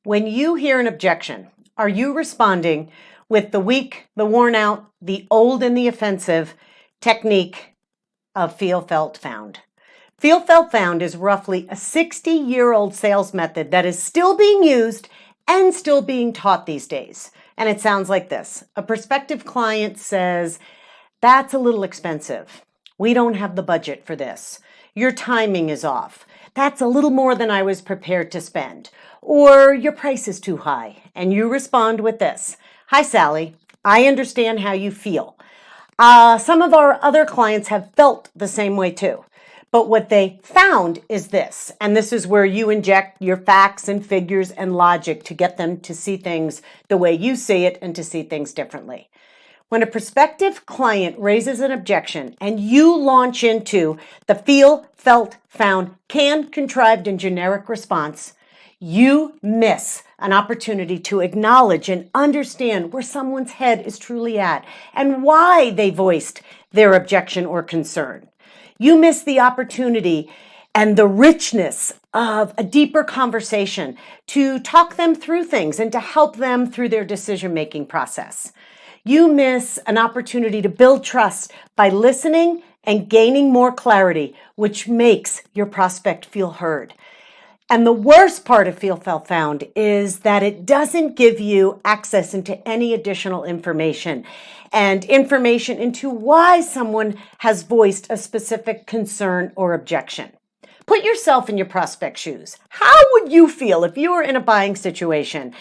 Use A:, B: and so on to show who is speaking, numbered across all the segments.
A: When you hear an objection, are you responding with the weak, the worn out, the old, and the offensive technique of feel, felt, found? Feel, felt, found is roughly a 60-year-old sales method that is still being used and still being taught these days. And it sounds like this. A prospective client says, "That's a little expensive. We don't have the budget for this. Your timing is off. That's a little more than I was prepared to spend." Or your price is too high. And you respond with this: "Hi, Sally. I understand how you feel. Some of our other clients have felt the same way too. But what they found is this," and this is where you inject your facts and figures and logic to get them to see things the way you see it and to see things differently. When a prospective client raises an objection and you launch into the feel, felt, found, canned, contrived, and generic response, you miss an opportunity to acknowledge and understand where someone's head is truly at and why they voiced their objection or concern. You miss the opportunity and the richness of a deeper conversation to talk them through things and to help them through their decision-making process. You miss an opportunity to build trust by listening and gaining more clarity, which makes your prospect feel heard. And the worst part of Feel, Felt, Found is that it doesn't give you access into any additional information and information into why someone has voiced a specific concern or objection. Put yourself in your prospect's shoes. How would you feel if you were in a buying situation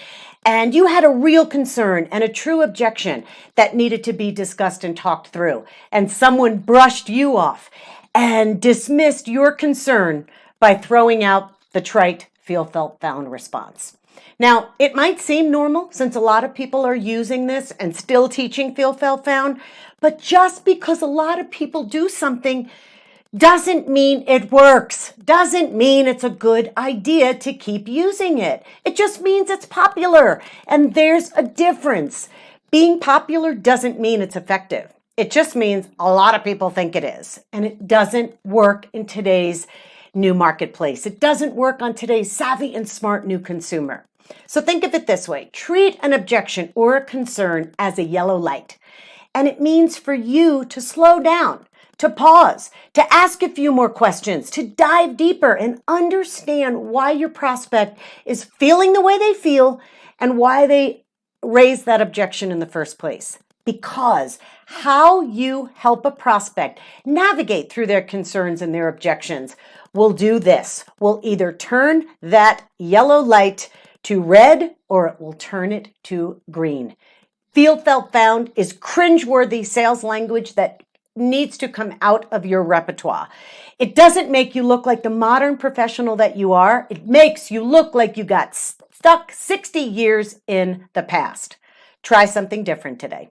A: and you had a real concern and a true objection that needed to be discussed and talked through, and someone brushed you off and dismissed your concern by throwing out the trite feel, felt, found response? Now, it might seem normal since a lot of people are using this and still teaching feel, felt, found, but just because a lot of people do something doesn't mean it works, doesn't mean it's a good idea to keep using it. It just means it's popular, and there's a difference. Being popular doesn't mean it's effective. It just means a lot of people think it is, and it doesn't work in today's new marketplace. It doesn't work on today's savvy and smart new consumer. So think of it this way. Treat an objection or a concern as a yellow light. And it means for you to slow down, to pause, to ask a few more questions, to dive deeper and understand why your prospect is feeling the way they feel and why they raised that objection in the first place. Because how you help a prospect navigate through their concerns and their objections will do this. Will either turn that yellow light to red or it will turn it to green. Feel, felt, found is cringeworthy sales language that needs to come out of your repertoire. It doesn't make you look like the modern professional that you are. It makes you look like you got stuck 60 years in the past. Try something different today.